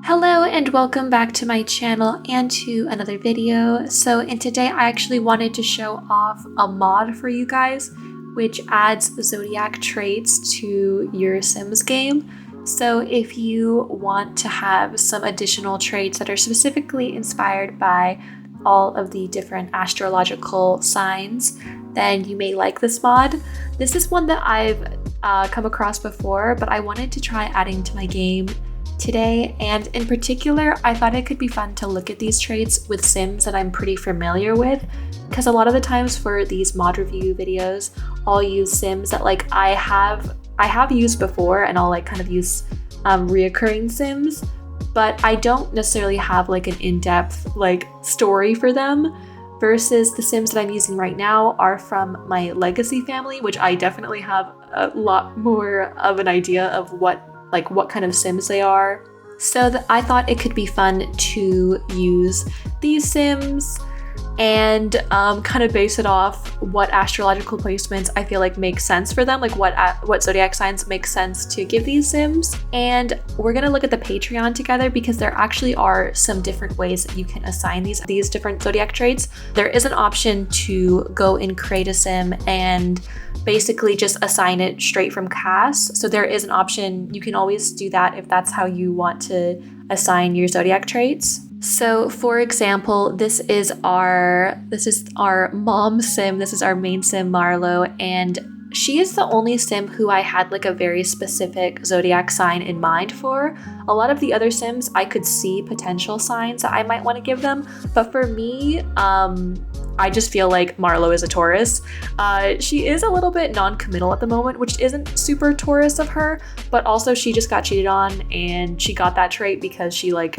Hello and welcome back to my channel and to another video. And today I actually wanted to show off a mod for you guys which adds zodiac traits to your Sims game. So if you want to have some additional traits that are specifically inspired by all of the different astrological signs, then you may like this mod. This is one that I've come across before, but I wanted to try adding to my game today, and in particular I thought it could be fun to look at these traits with Sims that I'm pretty familiar with, because a lot of the times for these mod review videos I'll use Sims that like I have used before, and I'll like kind of use reoccurring Sims, but I don't necessarily have like an in-depth like story for them, versus the Sims that I'm using right now are from my legacy family, which I definitely have a lot more of an idea of what kind of Sims they are. So I thought it could be fun to use these Sims and kind of base it off what astrological placements I feel like make sense for them, like what zodiac signs make sense to give these Sims. And we're gonna look at the Patreon together, because there actually are some different ways that you can assign these different zodiac traits. There is an option to go and create a Sim and basically just assign it straight from cast. So there is an option, you can always do that if that's how you want to assign your zodiac traits. So for example, this is our mom Sim, this is our main Sim Marlo, and she is the only Sim who I had like a very specific zodiac sign in mind for. A lot of the other Sims I could see potential signs that I might want to give them, but for me, I just feel like Marlo is a Taurus. She is a little bit non-committal at the moment, which isn't super Taurus of her, but also she just got cheated on, and she got that trait because she like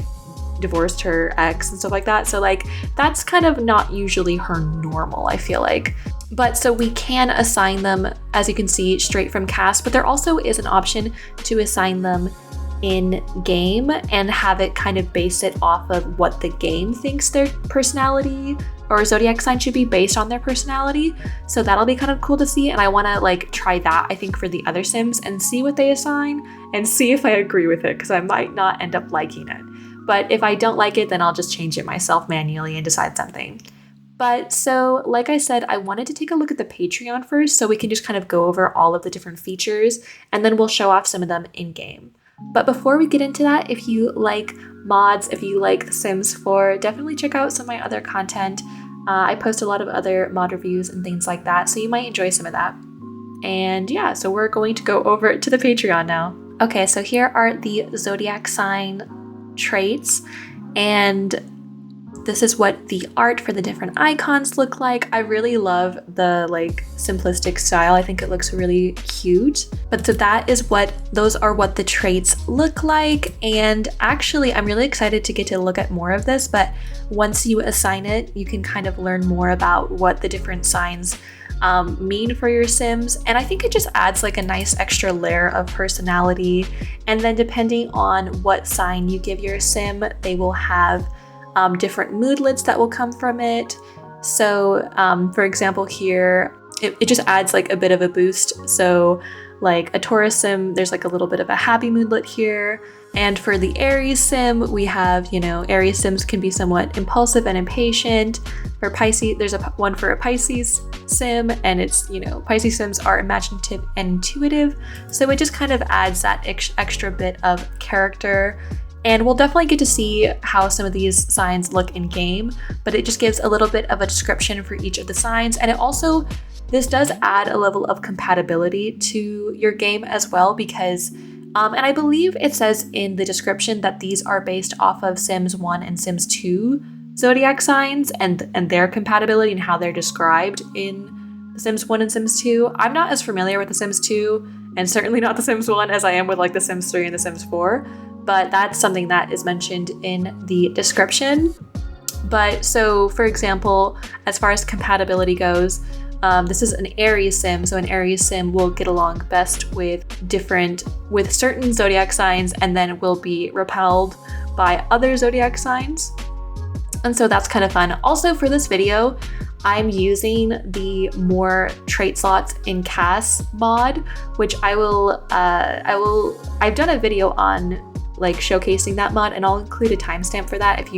divorced her ex and stuff like that. So like that's kind of not usually her normal, I feel like. But so we can assign them, as you can see, straight from cast, but there also is an option to assign them in game and have it kind of base it off of what the game thinks their personality or zodiac sign should be based on their personality. So that'll be kind of cool to see, and I want to like try that I think for the other Sims and see what they assign and see if I agree with it, because I might not end up liking it. But if I don't like it, then I'll just change it myself manually and decide something. But so, like I said, I wanted to take a look at the Patreon first so we can just kind of go over all of the different features, and then we'll show off some of them in game. But before we get into that, if you like mods, if you like The Sims 4, definitely check out some of my other content. I post a lot of other mod reviews and things like that, so you might enjoy some of that. And yeah, so we're going to go over to the Patreon now. Okay, so here are the zodiac sign traits, and this is what the art for the different icons look like. I really love the like simplistic style. I think it looks really cute. But so those are what the traits look like. And actually, I'm really excited to get to look at more of this, but once you assign it, you can kind of learn more about what the different signs mean for your Sims, and I think it just adds like a nice extra layer of personality. And then depending on what sign you give your Sim, they will have different moodlets that will come from it. So for example here, it just adds like a bit of a boost. So like a Taurus Sim, there's like a little bit of a happy moodlet here. And for the Aries Sim, we have, Aries Sims can be somewhat impulsive and impatient. For Pisces, there's one for a Pisces Sim, and it's, Pisces Sims are imaginative and intuitive. So it just kind of adds that extra bit of character. And we'll definitely get to see how some of these signs look in game, but it just gives a little bit of a description for each of the signs. And this does add a level of compatibility to your game as well, because and I believe it says in the description that these are based off of Sims 1 and Sims 2 zodiac signs and their compatibility and how they're described in Sims 1 and Sims 2. I'm not as familiar with the Sims 2 and certainly not the Sims 1 as I am with like the Sims 3 and the Sims 4, but that's something that is mentioned in the description. But so for example, as far as compatibility goes, this is an Aries Sim, so an Aries Sim will get along best with certain zodiac signs and then will be repelled by other zodiac signs. And so that's kind of fun. Also for this video, I'm using the more trait slots in cast mod, which I've done a video on like showcasing that mod, and I'll include a timestamp for that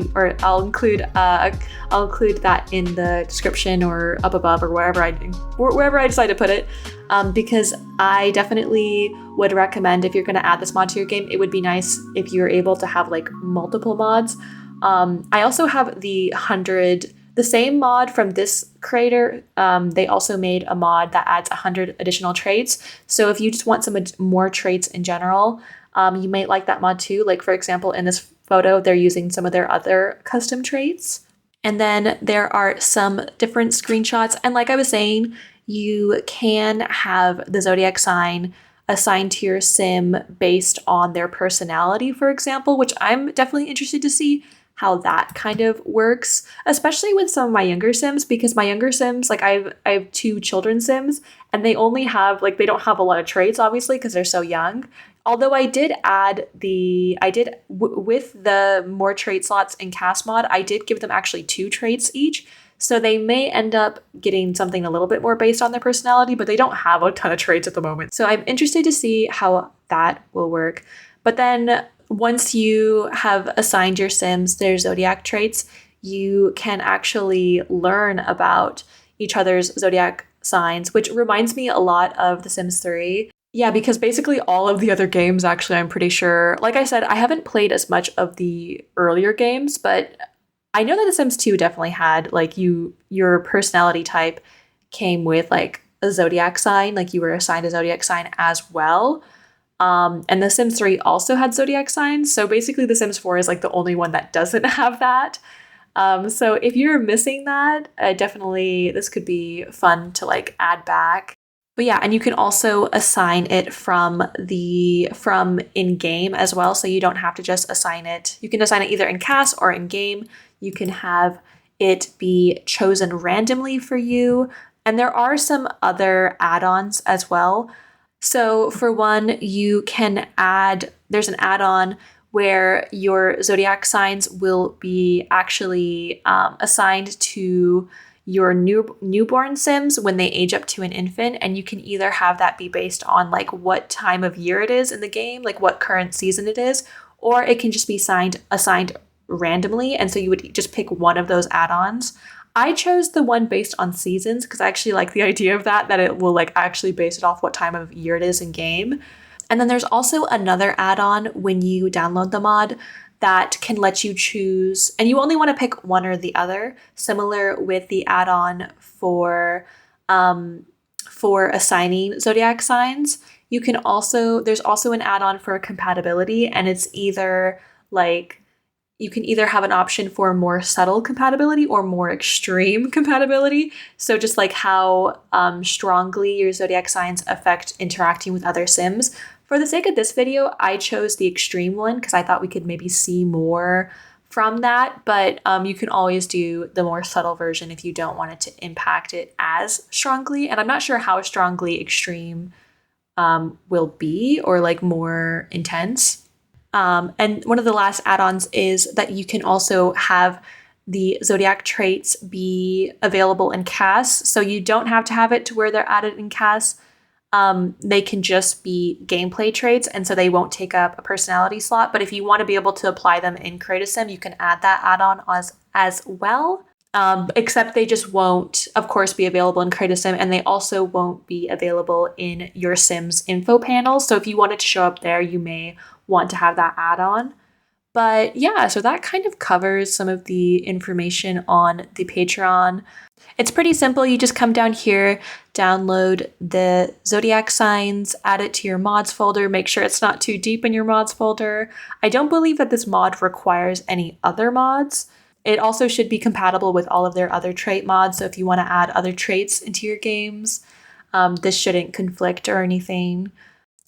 I'll include that in the description or up above or wherever I decide to put it, because I definitely would recommend, if you're going to add this mod to your game, it would be nice if you're able to have like multiple mods. I also have the same mod from this creator. They also made a mod that adds 100 additional traits. So if you just want some more traits in general, you might like that mod too. Like for example, in this photo, they're using some of their other custom traits. And then there are some different screenshots. And like I was saying, you can have the zodiac sign assigned to your sim based on their personality, for example, which I'm definitely interested to see how that kind of works, especially with some of my younger sims, because my younger sims, like I have 2 children sims, and they only have they don't have a lot of traits, obviously, because they're so young. Although with the more trait slots in cast mod, I did give them actually 2 traits each. So they may end up getting something a little bit more based on their personality, but they don't have a ton of traits at the moment. So I'm interested to see how that will work. But then once you have assigned your sims their zodiac traits, you can actually learn about each other's zodiac signs, which reminds me a lot of The Sims 3. Yeah, because basically all of the other games, actually, I'm pretty sure, like I said, I haven't played as much of the earlier games, but I know that The Sims 2 definitely had, like, your personality type came with, like, a zodiac sign, like you were assigned a zodiac sign as well. And The Sims 3 also had zodiac signs. So basically The Sims 4 is like the only one that doesn't have that. So if you're missing that, definitely this could be fun to like add back. But yeah, and you can also assign it from in-game as well. So you don't have to just assign it. You can assign it either in cast or in-game. You can have it be chosen randomly for you. And there are some other add-ons as well. So for one, there's an add-on where your zodiac signs will be actually assigned to your newborn sims when they age up to an infant, and you can either have that be based on like what time of year it is in the game, like what current season it is, or it can just be assigned randomly, and so you would just pick one of those add-ons. I chose the one based on seasons because I actually like the idea of that it will like actually base it off what time of year it is in game. And then there's also another add-on when you download the mod that can let you choose, and you only want to pick one or the other, similar with the add-on for assigning zodiac signs. There's also an add-on for compatibility, and it's either like you can either have an option for more subtle compatibility or more extreme compatibility. So just like how strongly your zodiac signs affect interacting with other sims. For the sake of this video, I chose the extreme one because I thought we could maybe see more from that. But you can always do the more subtle version if you don't want it to impact it as strongly. And I'm not sure how strongly extreme will be, or like more intense. And one of the last add-ons is that you can also have the zodiac traits be available in cast. So you don't have to have it to where they're added in cast. They can just be gameplay traits, and so they won't take up a personality slot. But if you want to be able to apply them in Create a Sim, you can add that add-on as well. Except they just won't, of course, be available in Create a Sim, and they also won't be available in your Sim's info panel. So if you want it to show up there, you may want to have that add-on. But yeah, so that kind of covers some of the information on the Patreon. It's pretty simple. You just come down here, download the zodiac signs, add it to your mods folder, make sure it's not too deep in your mods folder. I don't believe that this mod requires any other mods. It also should be compatible with all of their other trait mods. So if you want to add other traits into your games, this shouldn't conflict or anything.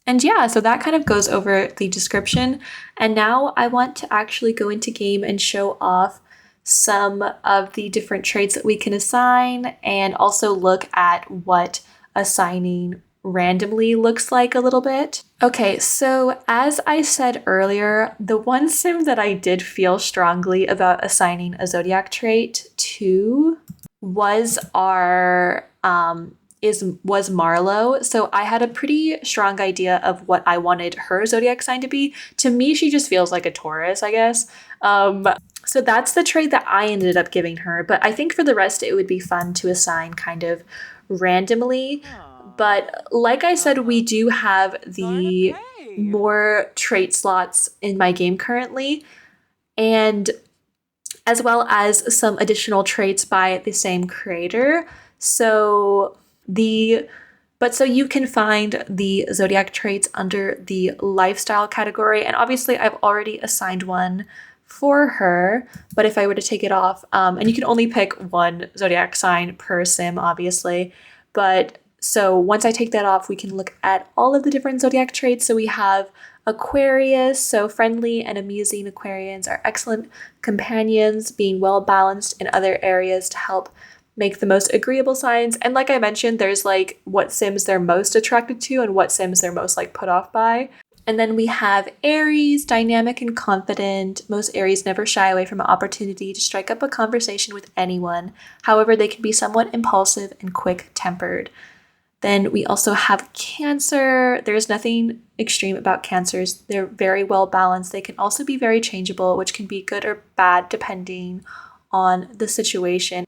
And yeah, so that kind of goes over the description. And now I want to actually go into game and show off some of the different traits that we can assign, and also look at what assigning randomly looks like a little bit. Okay, so as I said earlier, the one sim that I did feel strongly about assigning a zodiac trait to was our was Marlo. So I had a pretty strong idea of what I wanted her zodiac sign to be. To me, she just feels like a Taurus, I guess. So that's the trait that I ended up giving her. But I think for the rest, it would be fun to assign kind of randomly. But like I said, we do have the more trait slots in my game currently, and as well as some additional traits by the same creator. So you can find the zodiac traits under the lifestyle category, and obviously I've already assigned one for her. But if I were to take it off, and you can only pick one zodiac sign per sim, obviously. But so once I take that off, we can look at all of the different zodiac traits. So we have Aquarius, so friendly and amusing Aquarians are excellent companions, being well balanced in other areas to help make the most agreeable signs. And like I mentioned, there's like what sims they're most attracted to and what sims they're most like put off by. And then we have Aries, dynamic and confident. Most Aries never shy away from an opportunity to strike up a conversation with anyone. However, they can be somewhat impulsive and quick-tempered. Then we also have Cancer. There's nothing extreme about Cancers. They're very well balanced. They can also be very changeable, which can be good or bad depending on the situation.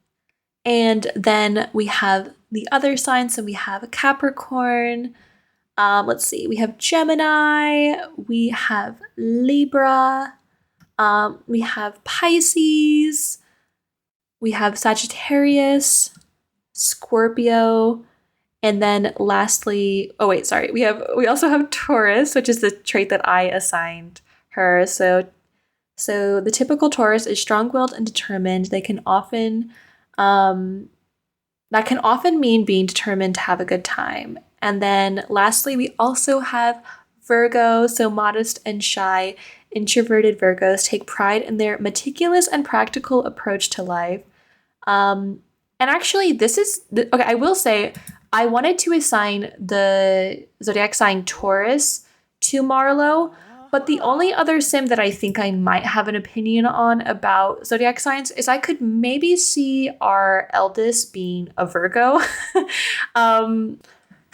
And then we have the other signs. So we have Capricorn. Let's see. We have Gemini. We have Libra. We have Pisces. We have Sagittarius, Scorpio. And then lastly, we also have Taurus, which is the trait that I assigned her. So the typical Taurus is strong-willed and determined. That can often mean being determined to have a good time. And then lastly, we also have Virgo, so modest and shy. Introverted Virgos take pride in their meticulous and practical approach to life. And actually, I will say, I wanted to assign the zodiac sign Taurus to Marlo, but the only other sim that I think I might have an opinion on about zodiac signs is I could maybe see our eldest being a Virgo.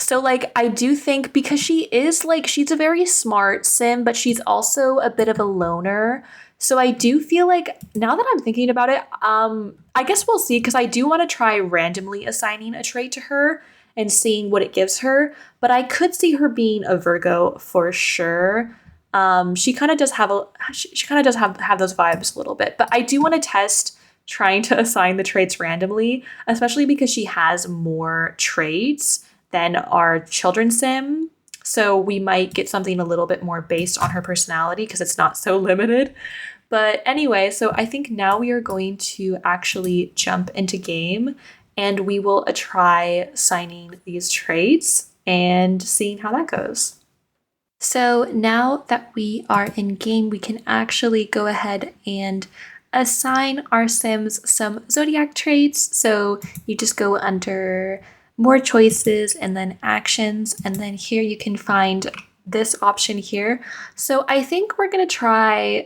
So like I do think, because she's a very smart sim, but she's also a bit of a loner. So I do feel like, now that I'm thinking about it, I guess we'll see, because I do want to try randomly assigning a trait to her and seeing what it gives her. But I could see her being a Virgo for sure. She kind of does have have those vibes a little bit. But I do want to test trying to assign the traits randomly, especially because she has more traits than our children's sim. So we might get something a little bit more based on her personality because it's not so limited. But anyway, so I think now we are going to actually jump into game, and we will try signing these traits and seeing how that goes. So now that we are in game, we can actually go ahead and assign our sims some zodiac traits. So you just go under more choices and then actions, and then here you can find this option here. So I think we're going to try,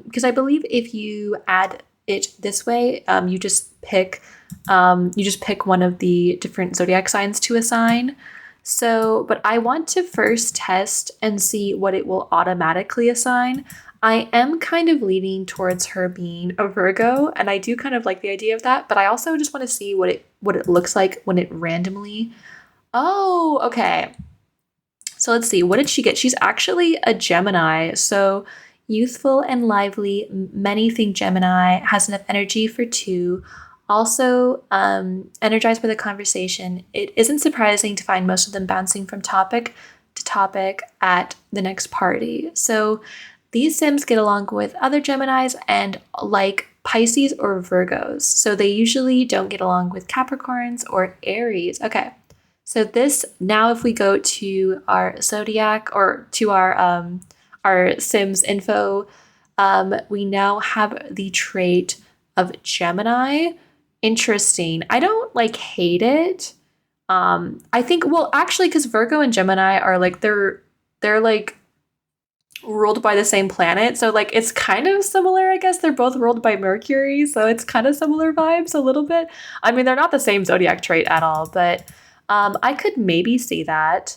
because I believe if you add it this way, you just pick one of the different zodiac signs to assign. So, but I want to first test and see what it will automatically assign. I am kind of leaning towards her being a Virgo, and I do kind of like the idea of that, but I also just want to see what it looks like when it randomly. Oh, okay. So let's see, what did she get? She's actually a Gemini. So youthful and lively, many think Gemini has enough energy for two. Also, energized by the conversation. It isn't surprising to find most of them bouncing from topic to topic at the next party. So these sims get along with other Geminis and like Pisces or Virgos. So they usually don't get along with Capricorns or Aries. Okay. So this, now if we go to our zodiac or to our sims info, we now have the trait of Gemini. Interesting. I don't hate it. I think, well, actually, because Virgo and Gemini are they're ruled by the same planet, so it's kind of similar, I guess. They're both ruled by Mercury, so it's kind of similar vibes a little bit. I mean, they're not the same zodiac trait at all, but I could maybe see that.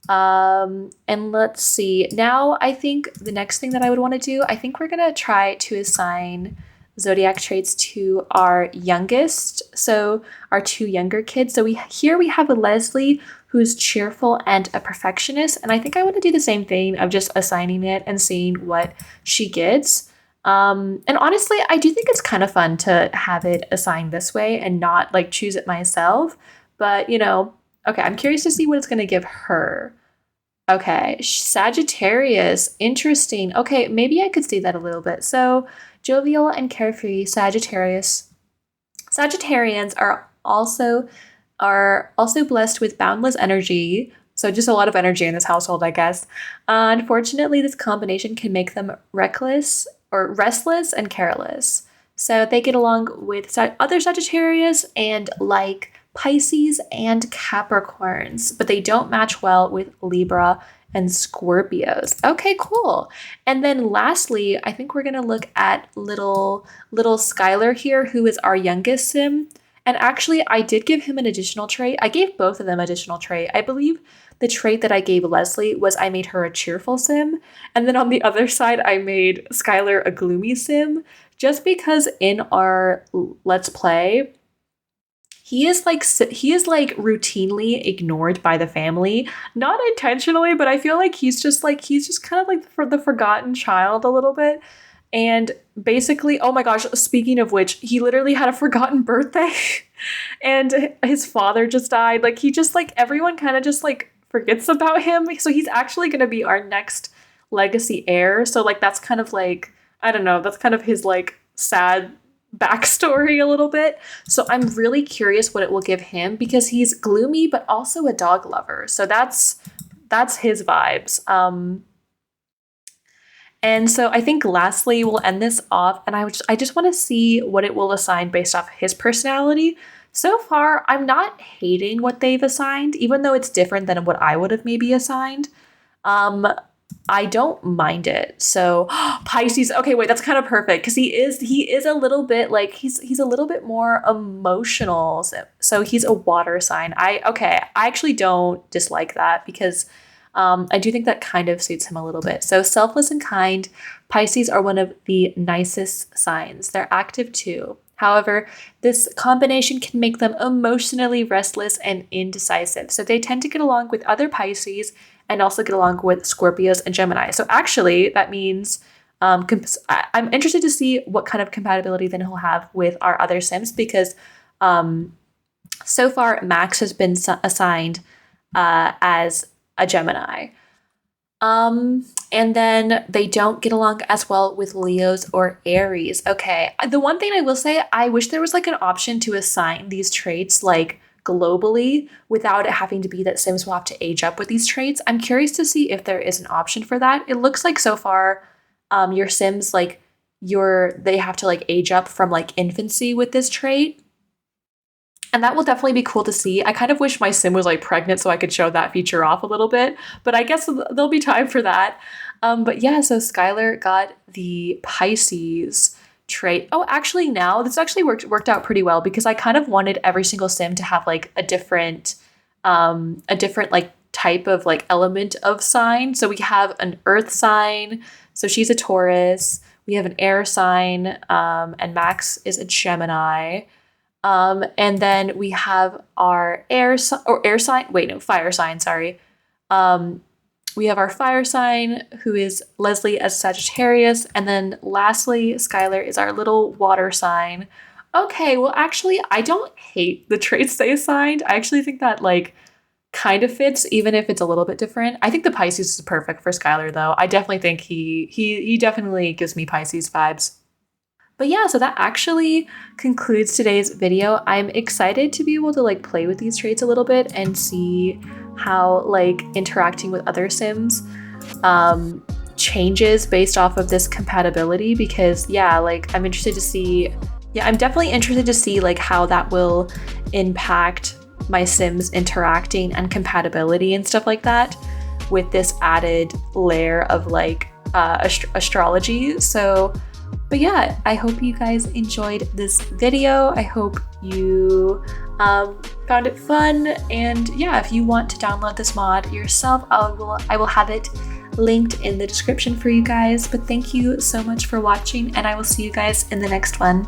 And let's see. Now, I think the next thing that I would want to do, I think we're going to try to assign zodiac traits to our youngest. So our 2 younger kids. So we have a Leslie who's cheerful and a perfectionist. And I think I want to do the same thing of just assigning it and seeing what she gets. And honestly, I do think it's kind of fun to have it assigned this way and not like choose it myself. But, you know, okay, I'm curious to see what it's going to give her. Okay, Sagittarius, interesting. Okay, maybe I could see that a little bit. So, jovial and carefree Sagittarius. Sagittarians are also blessed with boundless energy. So just a lot of energy in this household, I guess. Unfortunately, this combination can make them reckless or restless and careless. So they get along with other Sagittarius and like Pisces and Capricorns, but they don't match well with Libra and Scorpios. Okay, cool. And then lastly, I think we're going to look at little Skylar here, who is our youngest sim. And actually, I did give him an additional trait. I gave both of them additional trait. I believe the trait that I gave Leslie was I made her a cheerful sim. And then on the other side, I made Skylar a gloomy sim, just because in our Let's Play, he is like routinely ignored by the family, not intentionally, but I feel like he's just kind of like for the forgotten child a little bit. And basically, oh my gosh, speaking of which, he literally had a forgotten birthday and his father just died. Like he just like everyone kind of just like forgets about him. So he's actually going to be our next legacy heir. So like that's kind of like, I don't know, that's kind of his like sad backstory a little bit. So I'm really curious what it will give him because he's gloomy but also a dog lover. So that's his vibes. And so I think lastly we'll end this off, and I just want to see what it will assign based off his personality. So far, I'm not hating what they've assigned, even though it's different than what I would have maybe assigned. I don't mind it. So Pisces, okay, wait, that's kind of perfect because he is a little bit like he's a little bit more emotional. So he's a water sign. I actually don't dislike that because I do think that kind of suits him a little bit. So selfless and kind, Pisces are one of the nicest signs. They're active too. However, this combination can make them emotionally restless and indecisive. So they tend to get along with other Pisces and also get along with Scorpios and Gemini. So actually, that means I'm interested to see what kind of compatibility then he'll have with our other Sims because so far Max has been assigned as a Gemini. And then they don't get along as well with Leos or Aries. Okay, the one thing I will say, I wish there was like an option to assign these traits like globally without it having to be that Sims will have to age up with these traits. I'm curious to see if there is an option for that. It looks like so far your Sims like they have to like age up from like infancy with this trait. And that will definitely be cool to see. I kind of wish my Sim was like pregnant so I could show that feature off a little bit, but I guess there'll be time for that. But yeah, so Skylar got the Pisces trait. Oh, actually now this actually worked out pretty well because I kind of wanted every single Sim to have like a different like type of like element of sign. So we have an earth sign. So she's a Taurus. We have an air sign, and Max is a Gemini. And then we have our fire sign, sorry. We have our fire sign, who is Leslie as Sagittarius. And then lastly, Skylar is our little water sign. Okay, well, actually, I don't hate the traits they assigned. I actually think that, like, kind of fits, even if it's a little bit different. I think the Pisces is perfect for Skylar, though. I definitely think he definitely gives me Pisces vibes. But yeah, so that actually concludes today's video. I'm excited to be able to like play with these traits a little bit and see how like interacting with other Sims changes based off of this compatibility because yeah, like I'm definitely interested to see like how that will impact my Sims interacting and compatibility and stuff like that with this added layer of like astrology. But yeah, I hope you guys enjoyed this video. I hope you found it fun. And yeah, if you want to download this mod yourself, I will have it linked in the description for you guys. But thank you so much for watching, and I will see you guys in the next one.